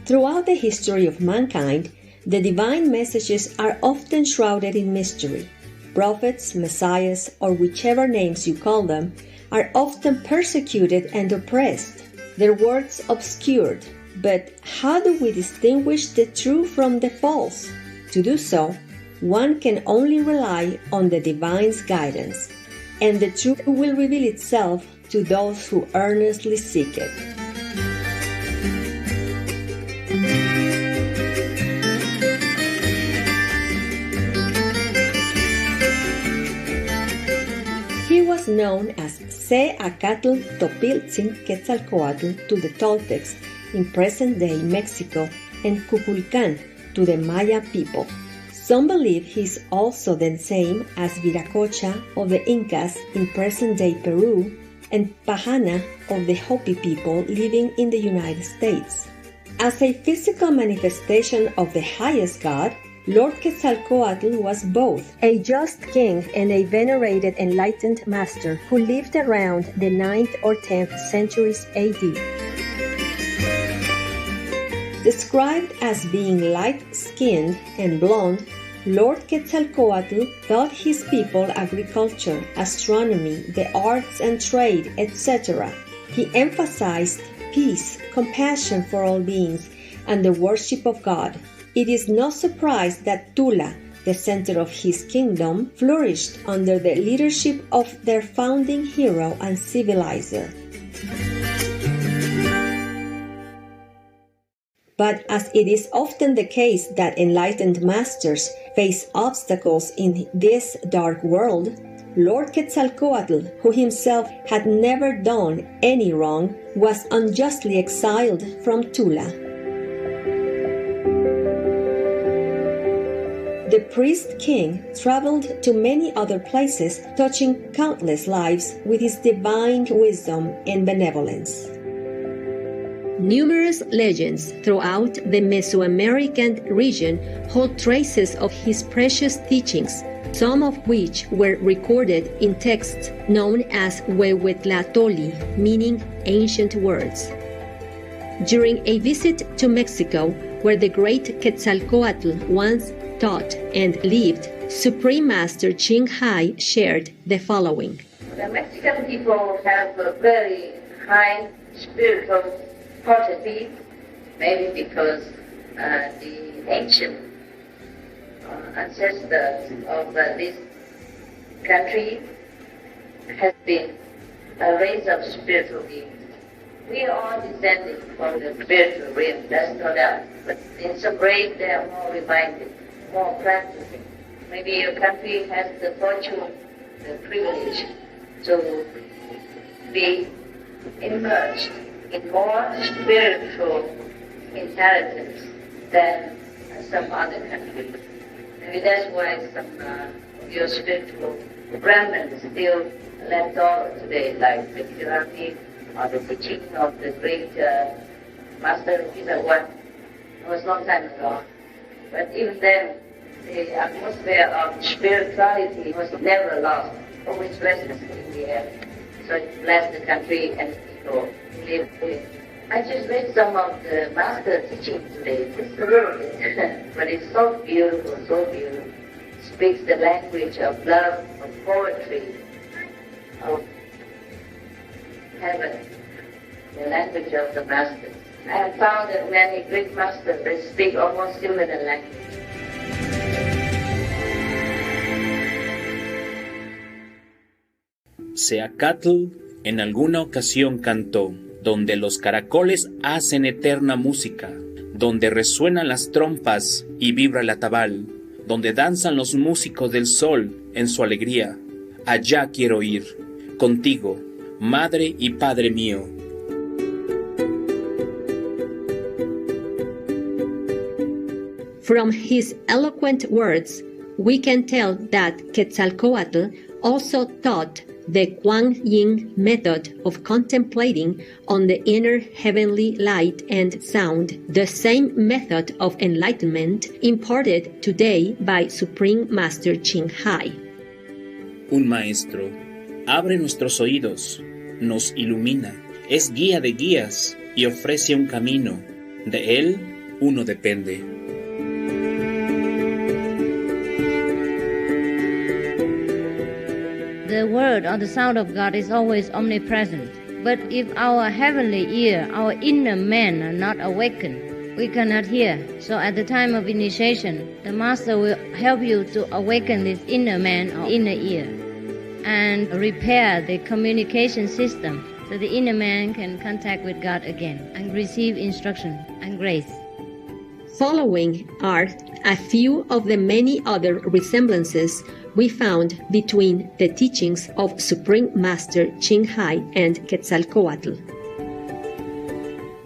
Throughout the history of mankind, the divine messages are often shrouded in mystery. Prophets, messiahs, or whichever names you call them, are often persecuted and oppressed, their words obscured. But how do we distinguish the true from the false? To do so, one can only rely on the divine's guidance, and the truth will reveal itself to those who earnestly seek it. He was known as Seacatl Topiltzin Quetzalcoatl to the Toltecs in present-day Mexico and Kukulcán to the Maya people. Some believe he is also the same as Viracocha of the Incas in present-day Peru and Pahana of the Hopi people living in the United States. As a physical manifestation of the highest God, Lord Quetzalcoatl was both a just king and a venerated enlightened master who lived around the 9th or 10th centuries AD. Described as being light-skinned and blonde, Lord Quetzalcoatl taught his people agriculture, astronomy, the arts and trade, etc. He emphasized peace, compassion for all beings, and the worship of God. It is no surprise that Tula, the center of his kingdom, flourished under the leadership of their founding hero and civilizer. But as it is often the case that enlightened masters face obstacles in this dark world, Lord Quetzalcoatl, who himself had never done any wrong, was unjustly exiled from Tula. The priest-king traveled to many other places, touching countless lives with his divine wisdom and benevolence. Numerous legends throughout the Mesoamerican region hold traces of his precious teachings, some of which were recorded in texts known as Huehuetlatoli, meaning ancient words. During a visit to Mexico, where the great Quetzalcoatl once taught and lived, Supreme Master Ching Hai shared the following. The Mexican people have a very high spiritual quality, maybe because the ancient ancestors of this country has been a race of spiritual beings. We are all descended from the spiritual realm, that's no doubt. But in some ways they are more reminded, more practicing. Maybe your country has the fortune, the privilege to be immersed in more spiritual intelligence than some other countries. Maybe that's why some of your spiritual Brahmins still left over today, like the P140 or the teaching of the great Master P140. It was a long time ago. But even then, the atmosphere of spirituality was never lost, always restless in the air. So it blessed the country and the people who live there. I just read some of the Master teaching today, just a little bit, but it's so beautiful, so beautiful. It speaks the language of love, of poetry, of heaven, the language of the Masters. I have found that many great Masters, they speak almost similar language. Seacatl en alguna ocasión cantó: donde los caracoles hacen eterna música, donde resuenan las trompas y vibra el atabal, donde danzan los músicos del sol en su alegría. Allá quiero ir, contigo, madre y padre mío. From his eloquent words, we can tell that Quetzalcoatl also taught the Kuan Yin method of contemplating on the inner heavenly light and sound, the same method of enlightenment imparted today by Supreme Master Ching Hai. Un maestro abre nuestros oídos, nos ilumina, es guía de guías y ofrece un camino. De él uno depende. The word or the sound of God is always omnipresent. But if our heavenly ear, our inner man are not awakened, we cannot hear. So at the time of initiation, the Master will help you to awaken this inner man or inner ear and repair the communication system so the inner man can contact with God again and receive instruction and grace. Following are a few of the many other resemblances we found between the teachings of Supreme Master Ching Hai and Quetzalcoatl.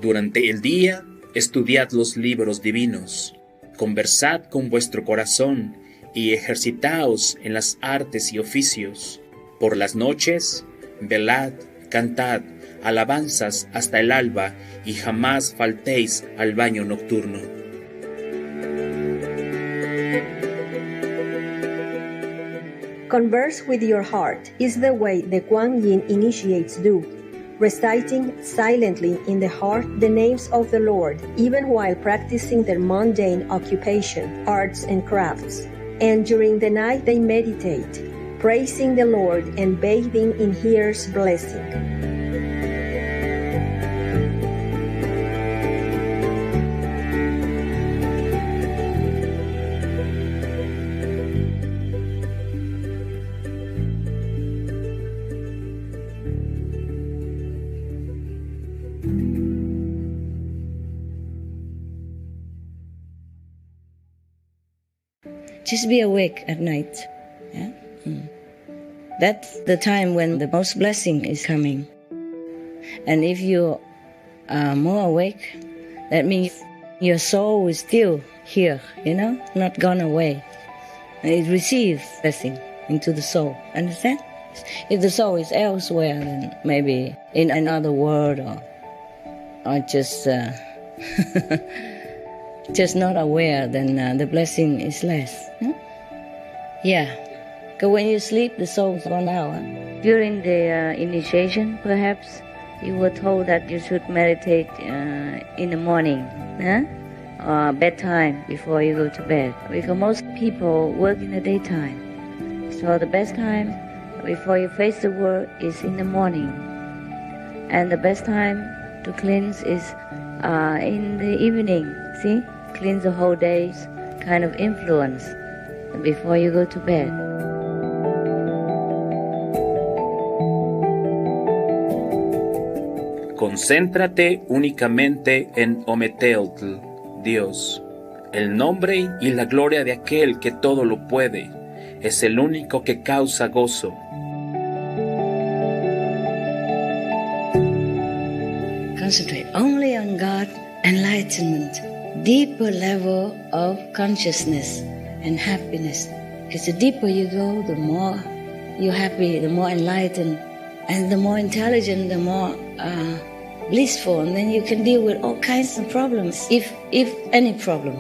Durante el día, estudiad los libros divinos, conversad con vuestro corazón y ejercitaos en las artes y oficios. Por las noches, velad, cantad, alabanzas hasta el alba y jamás faltéis al baño nocturno. Converse with your heart is the way the Kuan Yin initiates do, reciting silently in the heart the names of the Lord, even while practicing their mundane occupation, arts and crafts. And during the night they meditate, praising the Lord and bathing in His blessing. Just be awake at night. Yeah? That's the time when the most blessing is coming. And if you are more awake, that means your soul is still here, not gone away. And it receives blessing into the soul. Understand? If the soul is elsewhere, then maybe in another world or just just not aware, then the blessing is less. Yeah. Because when you sleep, the soul's gone out. During the initiation, perhaps, you were told that you should meditate in the morning, or bedtime before you go to bed. Because most people work in the daytime. So the best time before you face the world is in the morning. And the best time to cleanse is in the evening, see? Cleanse the whole day's kind of influence before you go to bed. Concéntrate únicamente en Ometeotl, Dios, el nombre y la gloria de aquel que todo lo puede, es el único que causa gozo. Concentrate only on God, enlightenment, deeper level of consciousness and happiness. Because the deeper you go, the more you're happy, the more enlightened, and the more intelligent, the more blissful, and then you can deal with all kinds of problems, if any problem.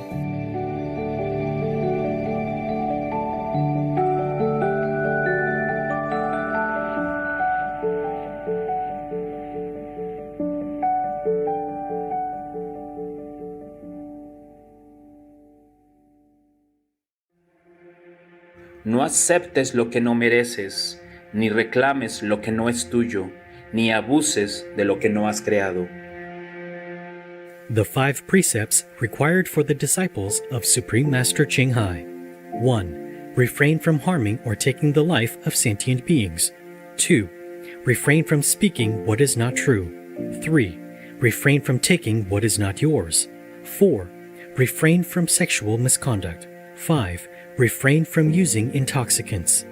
No aceptes lo que no mereces, ni reclames lo que no es tuyo, ni abuses de lo que no has creado. The 5 precepts required for the disciples of Supreme Master Ching Hai. 1. Refrain from harming or taking the life of sentient beings. 2. Refrain from speaking what is not true. 3. Refrain from taking what is not yours. 4. Refrain from sexual misconduct. 5. Refrain from using intoxicants.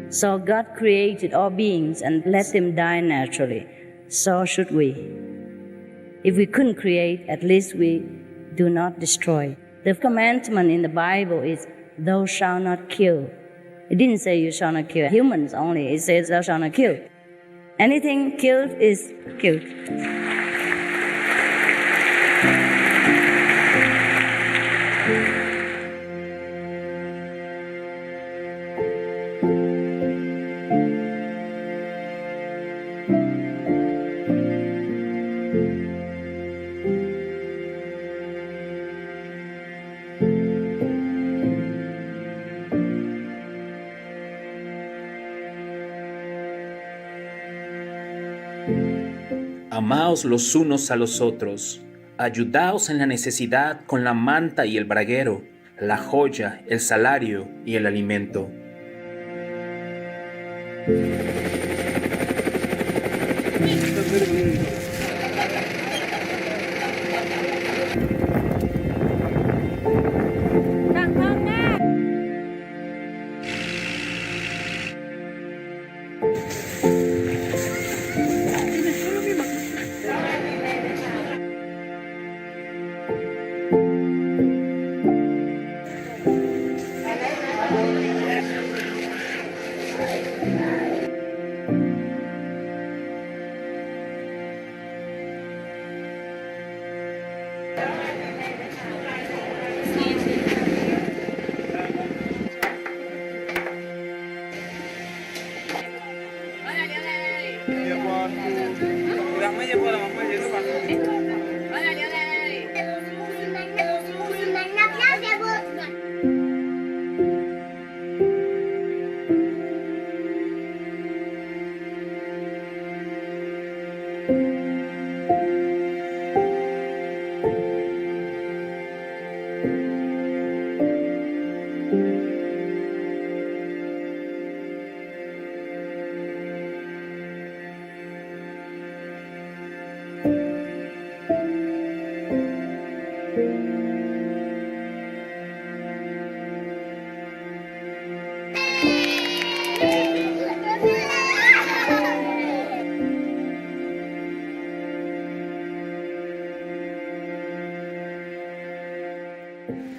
So God created all beings and let them die naturally. So should we. If we couldn't create, at least we do not destroy. The commandment in the Bible is, thou shalt not kill. It didn't say you shall not kill humans only. It says thou shalt not kill. Anything killed is killed. Amaos los unos a los otros, ayudaos en la necesidad con la manta y el braguero, la joya, el salario y el alimento.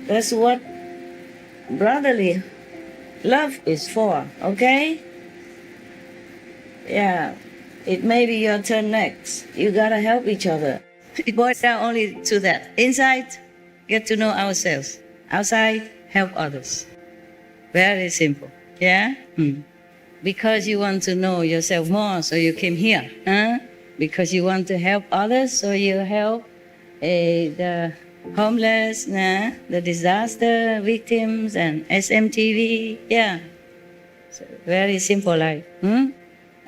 That's what brotherly love is for, okay? Yeah, it may be your turn next. You gotta help each other. It boils down only to that. Inside, get to know ourselves. Outside, help others. Very simple, yeah? Because you want to know yourself more, so you came here, huh? Because you want to help others, so you help the homeless, the disaster victims, and SMTV, yeah. So very simple life.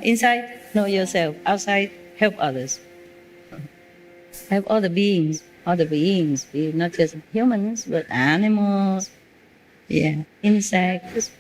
Inside, know yourself. Outside, help others. Help other beings, not just humans, but animals, yeah, insects.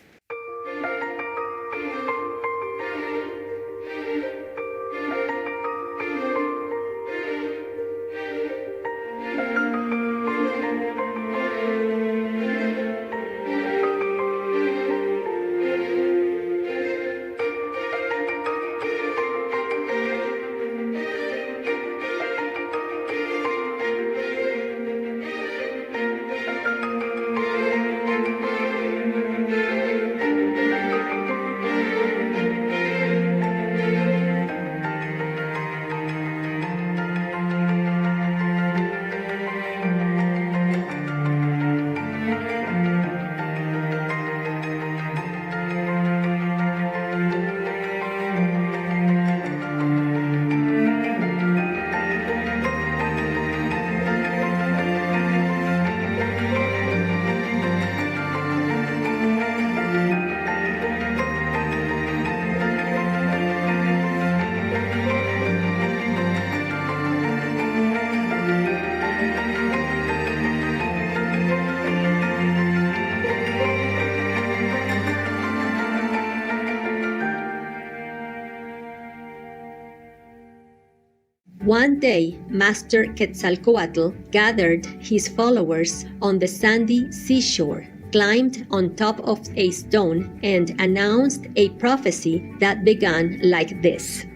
One day, Master Quetzalcoatl gathered his followers on the sandy seashore, climbed on top of a stone, and announced a prophecy that began like this.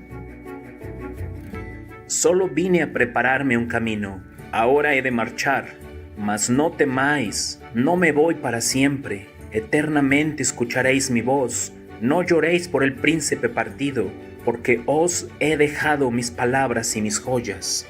Solo vine a prepararme un camino. Ahora he de marchar. Mas no temáis, no me voy para siempre. Eternamente escucharéis mi voz. No lloréis por el príncipe partido, porque os he dejado mis palabras y mis joyas.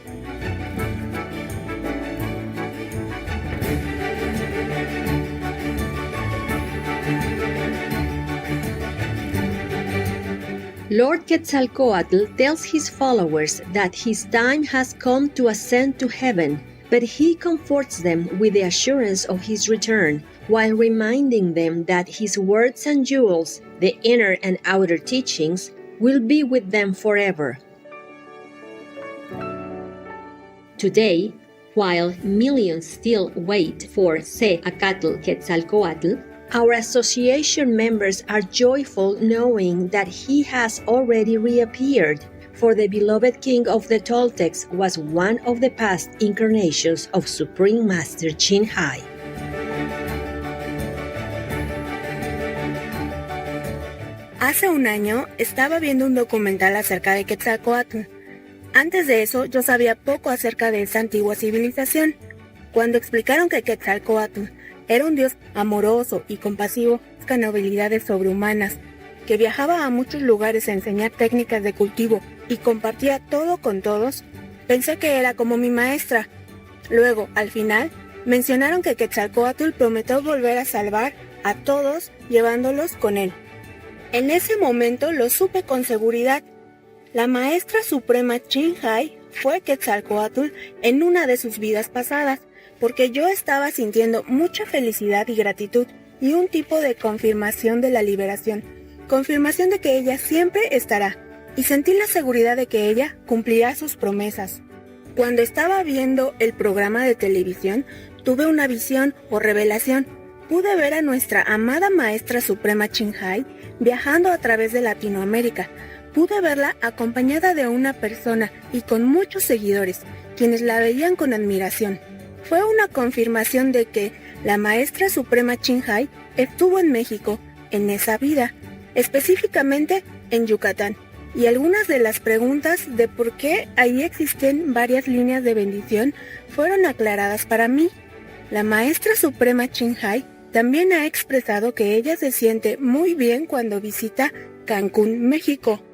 Lord Quetzalcoatl tells his followers that his time has come to ascend to heaven, but he comforts them with the assurance of his return, while reminding them that his words and jewels, the inner and outer teachings, will be with them forever. Today, while millions still wait for Seacatl Quetzalcoatl, our association members are joyful knowing that he has already reappeared, for the beloved king of the Toltecs was one of the past incarnations of Supreme Master Ching Hai. Hace un año estaba viendo un documental acerca de Quetzalcoatl. Antes de eso yo sabía poco acerca de esa antigua civilización. Cuando explicaron que Quetzalcoatl era un dios amoroso y compasivo con habilidades sobrehumanas, que viajaba a muchos lugares a enseñar técnicas de cultivo y compartía todo con todos, pensé que era como mi maestra. Luego, al final, mencionaron que Quetzalcoatl prometió volver a salvar a todos llevándolos con él. En ese momento lo supe con seguridad. La maestra suprema Ching Hai fue Quetzalcoatl en una de sus vidas pasadas, porque yo estaba sintiendo mucha felicidad y gratitud y un tipo de confirmación de la liberación, confirmación de que ella siempre estará, y sentí la seguridad de que ella cumplirá sus promesas. Cuando estaba viendo el programa de televisión, tuve una visión o revelación. Pude ver a nuestra amada maestra suprema Ching Hai viajando a través de Latinoamérica. Pude verla acompañada de una persona y con muchos seguidores, quienes la veían con admiración. Fue una confirmación de que la maestra suprema Ching Hai estuvo en México en esa vida, específicamente en Yucatán, y algunas de las preguntas de por qué ahí existen varias líneas de bendición fueron aclaradas para mí. La maestra suprema Ching Hai también ha expresado que ella se siente muy bien cuando visita Cancún, México.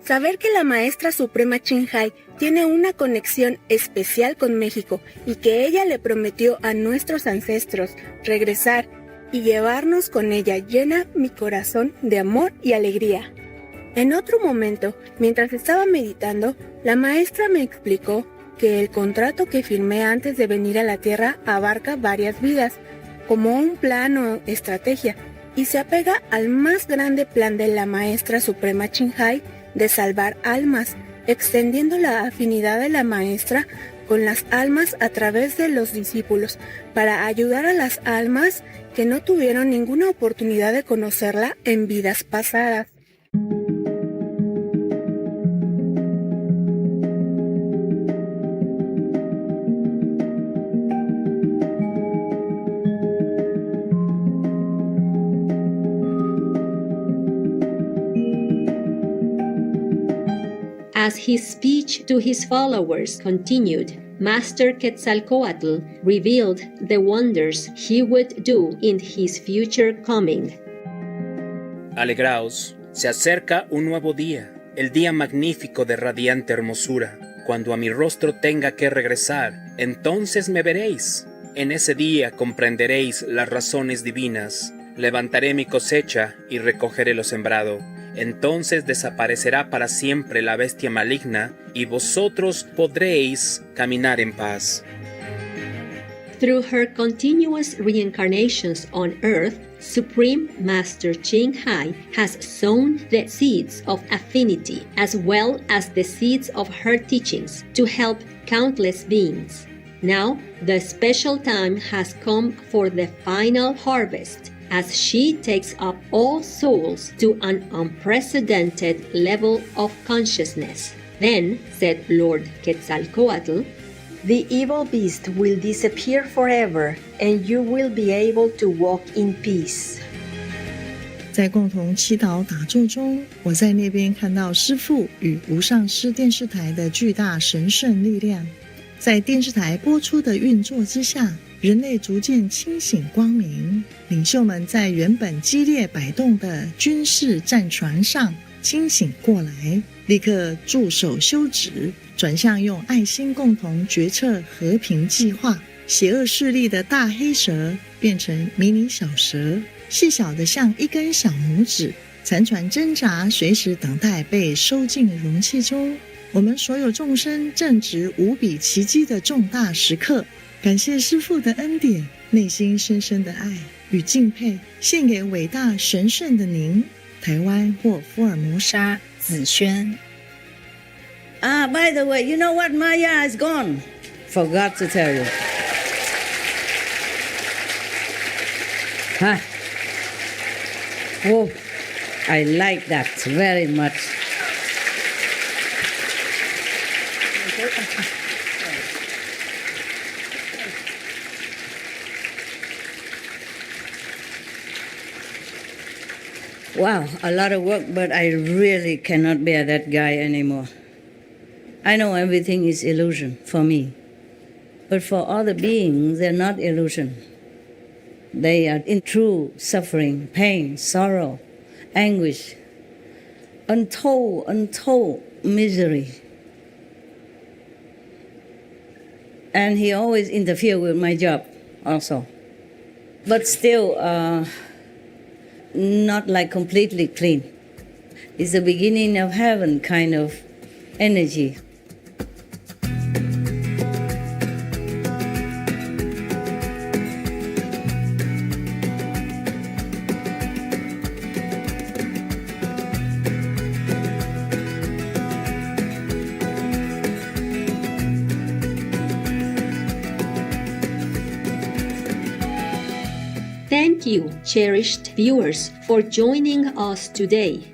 Saber que la maestra suprema Ching Hai tiene una conexión especial con México y que ella le prometió a nuestros ancestros regresar y llevarnos con ella llena mi corazón de amor y alegría. En otro momento, mientras estaba meditando, la maestra me explicó que el contrato que firmé antes de venir a la Tierra abarca varias vidas, como un plan o estrategia, y se apega al más grande plan de la maestra suprema Ching Hai de salvar almas, extendiendo la afinidad de la maestra con las almas a través de los discípulos, para ayudar a las almas que no tuvieron ninguna oportunidad de conocerla en vidas pasadas. As his speech to his followers continued, Master Quetzalcoatl revealed the wonders he would do in his future coming. Alegraos, se acerca un nuevo día, el día magnífico de radiante hermosura. Cuando a mi rostro tenga que regresar, entonces me veréis. En ese día comprenderéis las razones divinas. Levantaré mi cosecha y recogeré lo sembrado. Entonces desaparecerá para siempre la bestia maligna y vosotros podréis caminar en paz. Through her continuous reincarnations on Earth, Supreme Master Ching Hai has sown the seeds of affinity as well as the seeds of her teachings to help countless beings. Now, the special time has come for the final harvest, as she takes up all souls to an unprecedented level of consciousness. Then, said Lord Quetzalcoatl, the evil beast will disappear forever, and you will be able to walk in peace. 在共同祈祷打坐中，我在那边看到师父与无上师电视台的巨大神圣力量。在电视台播出的运作之下，人类逐渐清醒光明，领袖们在原本激烈摆动的军事战船上清醒过来，立刻驻守休止，转向用爱心共同决策和平计划。邪恶势力的大黑蛇变成迷你小蛇，细小的像一根小拇指，残喘挣扎，随时等待被收进容器中。我们所有众生正值无比奇迹的重大时刻，感谢师父的恩典，内心深深的爱与敬佩，献给伟大神圣的您，台湾或福尔摩沙子轩。By the way, you know what? Maya is gone forgot to tell you. Huh? Oh, I like that very much. Wow, a lot of work, but I really cannot bear that guy anymore. I know everything is illusion for me, but for other beings, they're not illusion. They are in true suffering, pain, sorrow, anguish, untold misery. And he always interfered with my job also. But still, not like completely clean. It's the beginning of heaven kind of energy. Thank you, cherished viewers, for joining us today.